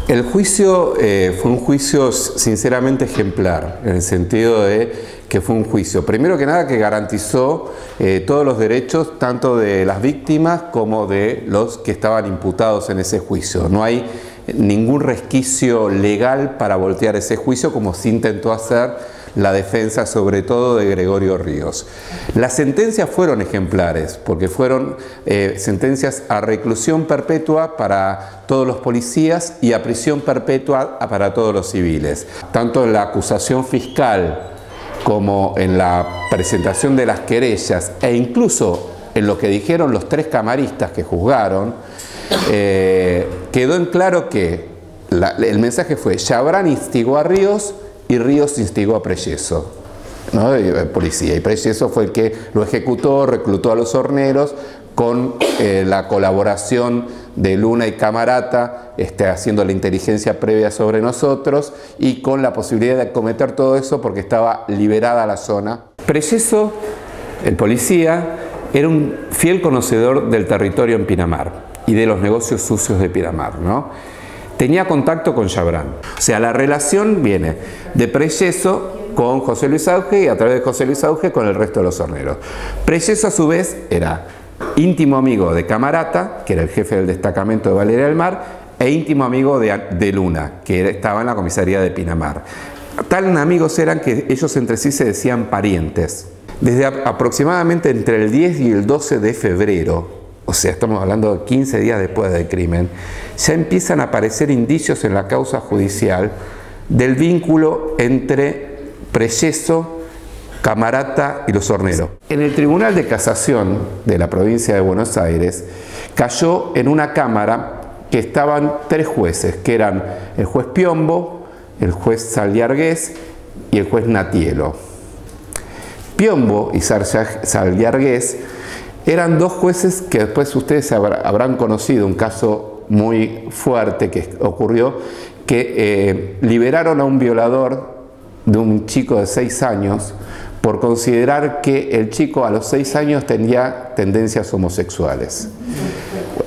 El juicio fue un juicio sinceramente ejemplar, en el sentido de que fue un juicio, primero que nada, que garantizó todos los derechos tanto de las víctimas como de los que estaban imputados en ese juicio. No hay ningún resquicio legal para voltear ese juicio, como se intentó hacer la defensa, sobre todo de Gregorio Ríos. Las sentencias fueron ejemplares, porque fueron sentencias a reclusión perpetua para todos los policías y a prisión perpetua para todos los civiles. Tanto en la acusación fiscal como en la presentación de las querellas, e incluso en lo que dijeron los 3 camaristas que juzgaron, quedó en claro que el mensaje fue: Chabrán instigó a Ríos y Ríos instigó a Prelleso, ¿no? Policía. Y Prelleso fue el que lo ejecutó, reclutó a los horneros con la colaboración de Luna y Camarata, haciendo la inteligencia previa sobre nosotros y con la posibilidad de cometer todo eso porque estaba liberada la zona. Prelleso, el policía, era un fiel conocedor del territorio en Pinamar y de los negocios sucios de Pinamar, ¿no? Tenía contacto con Chabrán. O sea, la relación viene de Prelleso con José Luis Auge y a través de José Luis Auge con el resto de los horneros. Prelleso, a su vez, era íntimo amigo de Camarata, que era el jefe del destacamento de Valeria del Mar, e íntimo amigo de Luna, que estaba en la comisaría de Pinamar. Tan amigos eran que ellos entre sí se decían parientes. Desde aproximadamente entre el 10 y el 12 de febrero, o sea, estamos hablando de 15 días después del crimen, ya empiezan a aparecer indicios en la causa judicial del vínculo entre Prelleso, Camarata y los horneros. En el Tribunal de Casación de la provincia de Buenos Aires cayó en una cámara que estaban 3 jueces, que eran el juez Piombo, el juez Salliargués y el juez Natielo. Piombo y Salliargués eran 2 jueces que después ustedes habrán conocido, un caso muy fuerte que ocurrió, que liberaron a un violador de un chico de 6 años por considerar que el chico a los 6 años tenía tendencias homosexuales.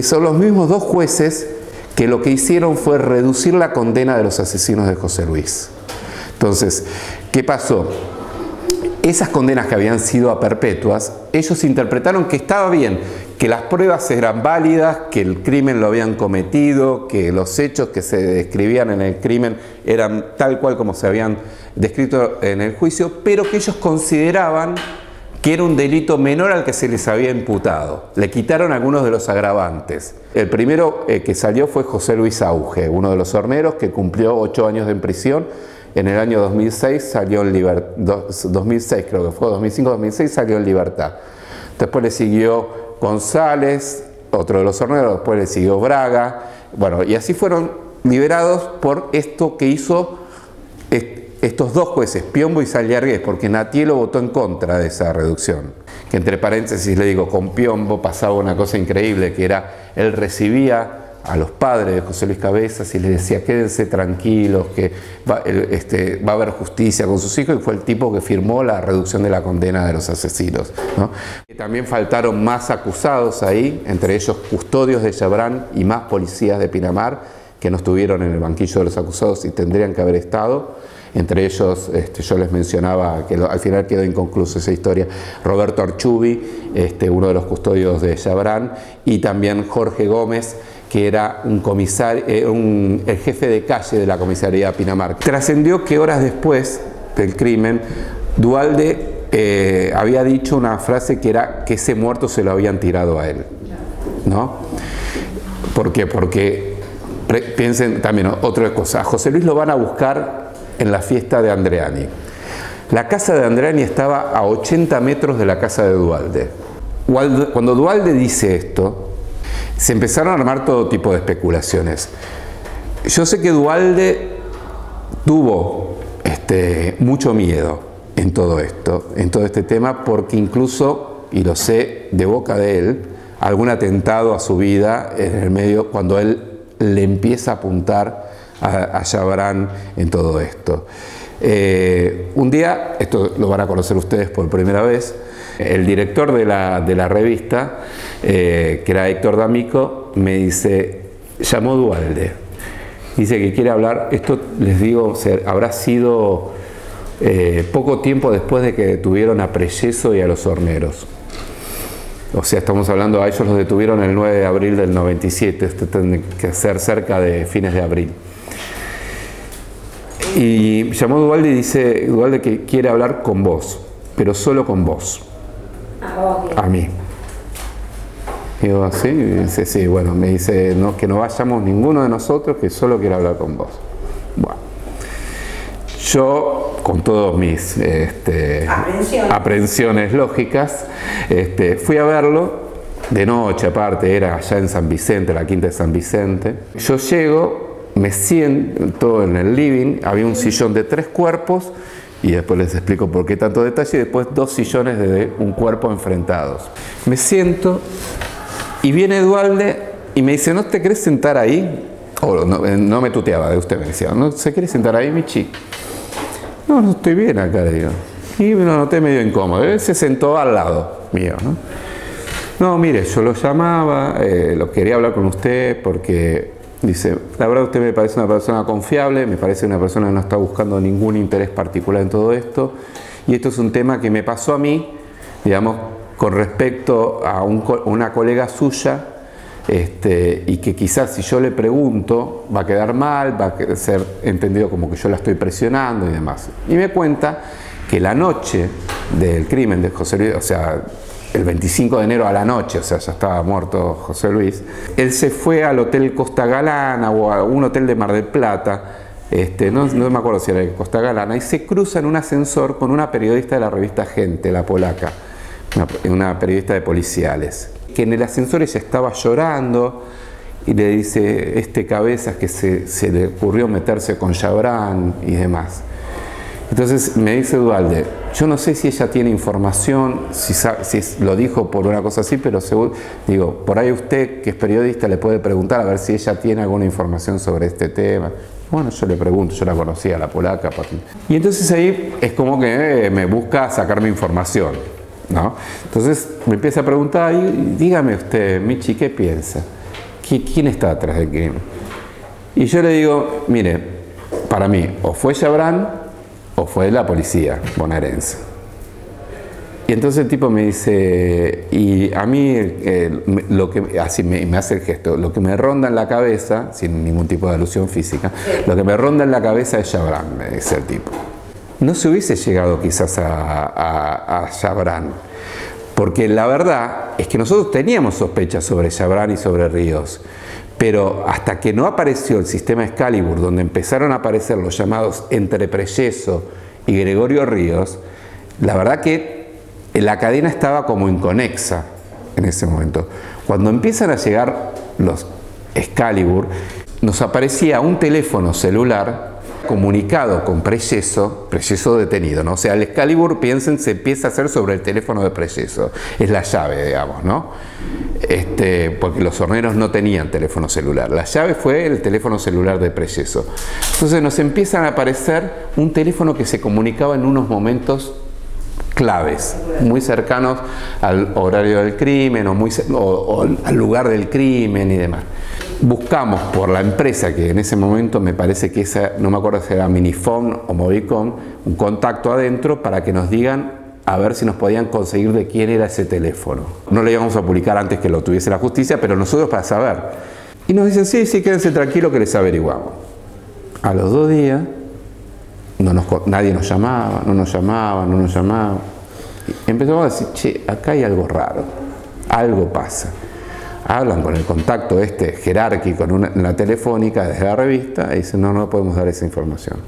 Son los mismos 2 jueces que lo que hicieron fue reducir la condena de los asesinos de José Luis. Entonces, ¿qué pasó? Esas condenas que habían sido a perpetuas, ellos interpretaron que estaba bien, que las pruebas eran válidas, que el crimen lo habían cometido, que los hechos que se describían en el crimen eran tal cual como se habían descrito en el juicio, pero que ellos consideraban que era un delito menor al que se les había imputado. Le quitaron algunos de los agravantes. El primero que salió fue José Luis Auge, uno de los horneros que cumplió 8 años en prisión. En el año 2006 salió en libertad, 2006 creo que fue, 2005-2006 salió en libertad. Después le siguió González, otro de los horneros, después le siguió Braga, bueno, y así fueron liberados por esto que hizo estos 2 jueces, Piombo y Salliargués, porque Natielo votó en contra de esa reducción. Que entre paréntesis le digo, con Piombo pasaba una cosa increíble, que era, él recibía a los padres de José Luis Cabezas y les decía: quédense tranquilos, que va a haber justicia con sus hijos, y fue el tipo que firmó la reducción de la condena de los asesinos, ¿no? También faltaron más acusados ahí, entre ellos custodios de Chabrán y más policías de Pinamar, que no estuvieron en el banquillo de los acusados y tendrían que haber estado. Entre ellos, yo les mencionaba que al final quedó inconclusa esa historia, Roberto Archubi, uno de los custodios de Chabrán, y también Jorge Gómez, que era un comisario, el jefe de calle de la comisaría de Pinamar. Trascendió que horas después del crimen, Duhalde había dicho una frase que era que ese muerto se lo habían tirado a él, ¿no? ¿Por qué? Porque piensen también otra cosa, a José Luis lo van a buscar en la fiesta de Andreani. La casa de Andreani estaba a 80 metros de la casa de Duhalde. Cuando Duhalde dice esto, se empezaron a armar todo tipo de especulaciones. Yo sé que Duhalde tuvo mucho miedo en todo esto, en todo este tema, porque incluso, y lo sé de boca de él, algún atentado a su vida en el medio, cuando él le empieza a apuntar a Chabrán en todo esto. Un día, esto lo van a conocer ustedes por primera vez, el director de la revista, que era Héctor D'Amico, me dice: llamó Duhalde Dice que quiere hablar, esto les digo, habrá sido poco tiempo después de que detuvieron a Preyeso y a los horneros. O sea, estamos hablando, a ellos los detuvieron el 9 de abril del 97, esto tiene que ser cerca de fines de abril. Y llamó Duhalde y dice, Duhalde, que quiere hablar con vos, pero solo con vos. A mí. Digo, ¿así? Y dice, sí, bueno, me dice, no, que no vayamos ninguno de nosotros, que solo quiero hablar con vos. Bueno, yo, con todas mis aprehensiones lógicas, fui a verlo, de noche aparte, era allá en San Vicente, la quinta de San Vicente. Yo llego, me siento en el living, había un sillón de 3 cuerpos, y después les explico por qué tanto detalle, y después 2 sillones de un cuerpo enfrentados. Me siento, y viene Duhalde y me dice, ¿no te querés sentar ahí? O no me tuteaba, de usted me decía, ¿no se quiere sentar ahí, Michi? No, no estoy bien acá, le digo. Y me lo noté medio incómodo. Él se sentó al lado mío, ¿no? No, mire, yo lo llamaba, lo quería hablar con usted porque, dice, la verdad usted me parece una persona confiable, me parece una persona que no está buscando ningún interés particular en todo esto, y esto es un tema que me pasó a mí, digamos, con respecto a una colega suya, y que quizás si yo le pregunto va a quedar mal, va a ser entendido como que yo la estoy presionando y demás. Y me cuenta que la noche del crimen de José Luis, o sea, el 25 de enero a la noche, o sea, ya estaba muerto José Luis, él se fue al Hotel Costa Galana o a un hotel de Mar del Plata, no me acuerdo si era de Costa Galana, y se cruza en un ascensor con una periodista de la revista Gente, la polaca, una periodista de policiales, que en el ascensor ella estaba llorando y le dice, cabezas que se le ocurrió meterse con Chabrán y demás. Entonces me dice Duhalde, yo no sé si ella tiene información, si lo dijo por una cosa así, pero seguro, digo, por ahí usted que es periodista le puede preguntar a ver si ella tiene alguna información sobre este tema. Bueno, yo le pregunto, yo la conocía, la polaca. Y entonces ahí es como que me busca sacarme información, ¿no? Entonces me empieza a preguntar, y dígame usted, Michi, ¿qué piensa? ¿Quién está atrás del crimen? Y yo le digo, mire, para mí, o fue Chabrán o fue la policía bonaerense. Y entonces el tipo me dice, y a mí, lo que, así me hace el gesto, lo que me ronda en la cabeza, sin ningún tipo de alusión física, lo que me ronda en la cabeza es Chabrán, me dice el tipo. No se hubiese llegado quizás a Chabrán, porque la verdad es que nosotros teníamos sospechas sobre Chabrán y sobre Ríos, pero hasta que no apareció el sistema Excalibur, donde empezaron a aparecer los llamados entre Preyeso y Gregorio Ríos, la verdad que la cadena estaba como inconexa en ese momento. Cuando empiezan a llegar los Excalibur, nos aparecía un teléfono celular comunicado con Preyeso detenido, ¿no? O sea, el Excalibur, piensen, se empieza a hacer sobre el teléfono de Preyeso. Es la llave, digamos, ¿no? Porque los horneros no tenían teléfono celular. La llave fue el teléfono celular de Preyeso. Entonces nos empiezan a aparecer un teléfono que se comunicaba en unos momentos claves, muy cercanos al horario del crimen o al lugar del crimen y demás. Buscamos por la empresa, que en ese momento me parece que esa, no me acuerdo si era Minifone o Movicom, un contacto adentro para que nos digan a ver si nos podían conseguir de quién era ese teléfono. No lo íbamos a publicar antes que lo tuviese la justicia, pero nosotros para saber. Y nos dicen, sí, quédense tranquilos que les averiguamos. A los 2 días, nadie nos llamaba, no nos llamaba. Y empezamos a decir, che, acá hay algo raro, algo pasa. Hablan con el contacto jerárquico en la telefónica desde la revista y dicen, no podemos dar esa información.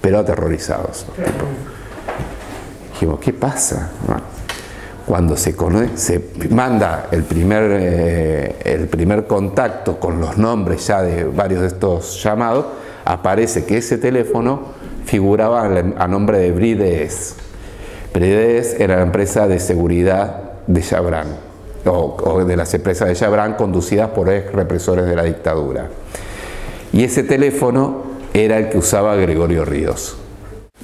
Pero aterrorizados. Dijimos, ¿qué pasa? Bueno, cuando se manda el primer contacto con los nombres ya de varios de estos llamados, aparece que ese teléfono figuraba a nombre de Brides. Brides era la empresa de seguridad de Chabrán, o de las empresas de Chabrán conducidas por ex represores de la dictadura. Y ese teléfono era el que usaba Gregorio Ríos.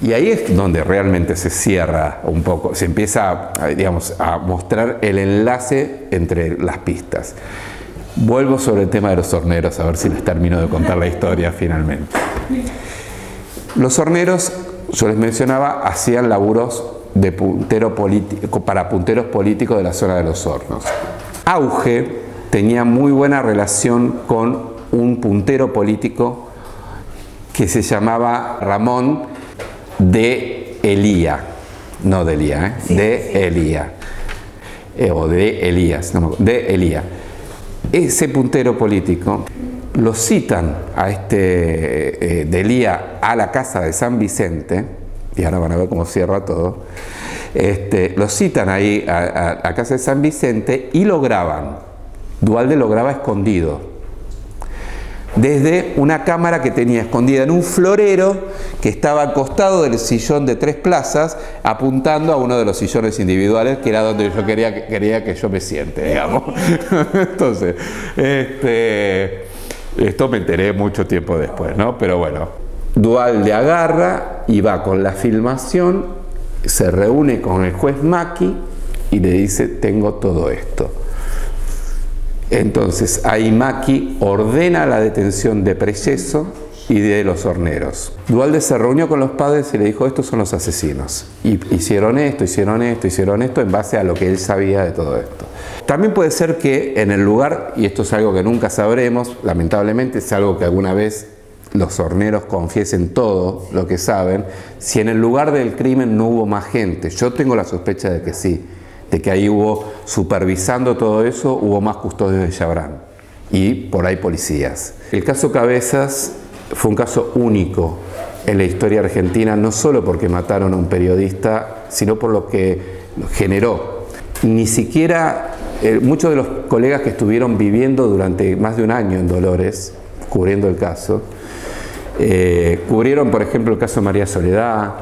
Y ahí es donde realmente se cierra un poco, se empieza, digamos, a mostrar el enlace entre las pistas. Vuelvo sobre el tema de los horneros, a ver si les termino de contar la historia finalmente. Los horneros, yo les mencionaba, hacían laburos de puntero político, para punteros políticos de la zona de los hornos. Auge tenía muy buena relación con un puntero político que se llamaba Ramón de Elía, no de Elía, de Elía, o de Elías, no, de Elía. Ese puntero político lo citan a de Elía a la casa de San Vicente, y ahora van a ver cómo cierra todo. Lo citan ahí a la casa de San Vicente y lo graban. Duhalde lo graba escondido, desde una cámara que tenía escondida en un florero que estaba al costado del sillón de 3 plazas, apuntando a uno de los sillones individuales, que era donde yo quería que yo me siente, digamos. Entonces, esto me enteré mucho tiempo después, ¿no? Pero bueno, Duhalde agarra y va con la filmación, se reúne con el juez Macchi y le dice: tengo todo esto. Entonces ahí Macchi ordena la detención de Preceso y de los horneros. Duhalde se reunió con los padres y le dijo: estos son los asesinos. Y hicieron esto en base a lo que él sabía de todo esto. También puede ser que en el lugar, y esto es algo que nunca sabremos, lamentablemente es algo que alguna vez los horneros confiesen todo lo que saben, si en el lugar del crimen no hubo más gente. Yo tengo la sospecha de que sí, de que ahí hubo, supervisando todo eso, hubo más custodios de Chabrán y por ahí policías. El caso Cabezas fue un caso único en la historia argentina, no solo porque mataron a un periodista, sino por lo que generó. Ni siquiera muchos de los colegas que estuvieron viviendo durante más de un año en Dolores, cubriendo el caso, cubrieron, por ejemplo, el caso de María Soledad,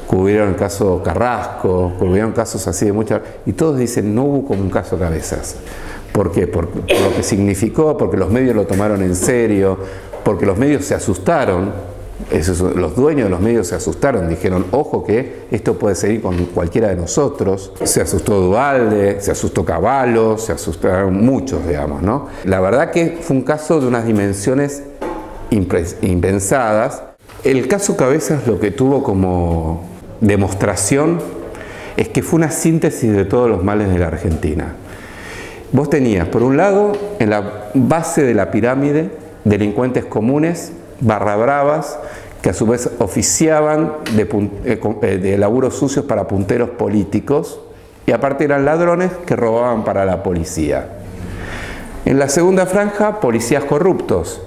cubrieron el caso Carrasco, cubrieron casos así de muchas, y todos dicen: no hubo como un caso Cabezas. ¿Por qué? Por lo que significó, porque los medios lo tomaron en serio, porque los medios se asustaron, los dueños de los medios se asustaron, dijeron: ojo que esto puede seguir con cualquiera de nosotros. Se asustó Duhalde, se asustó Cavallo, se asustaron muchos, digamos, ¿no? La verdad que fue un caso de unas dimensiones impensadas. El caso Cabezas lo que tuvo como demostración es que fue una síntesis de todos los males de la Argentina. Vos tenías, por un lado, en la base de la pirámide, delincuentes comunes, barra bravas, que a su vez oficiaban de laburos sucios para punteros políticos, y aparte eran ladrones que robaban para la policía. En la segunda franja, policías corruptos,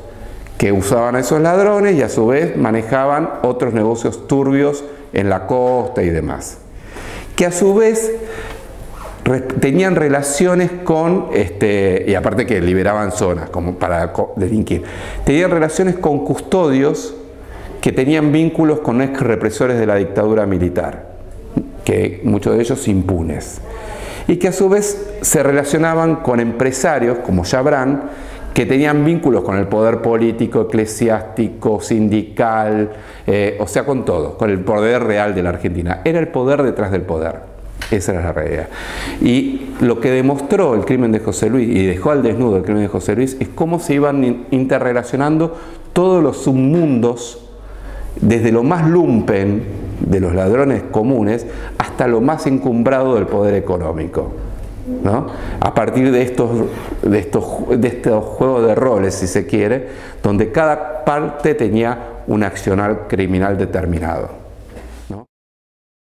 que usaban a esos ladrones y a su vez manejaban otros negocios turbios en la costa y demás, que a su vez tenían relaciones con, y aparte que liberaban zonas como para delinquir, tenían relaciones con custodios que tenían vínculos con ex represores de la dictadura militar, que muchos de ellos impunes, y que a su vez se relacionaban con empresarios como Chabrán, que tenían vínculos con el poder político, eclesiástico, sindical, o sea, con todo, con el poder real de la Argentina. Era el poder detrás del poder. Esa era la realidad. Y lo que demostró el crimen de José Luis, y dejó al desnudo el crimen de José Luis, es cómo se iban interrelacionando todos los submundos, desde lo más lumpen de los ladrones comunes hasta lo más encumbrado del poder económico, ¿no? A partir de estos juegos de roles, si se quiere, donde cada parte tenía un accionar criminal determinado.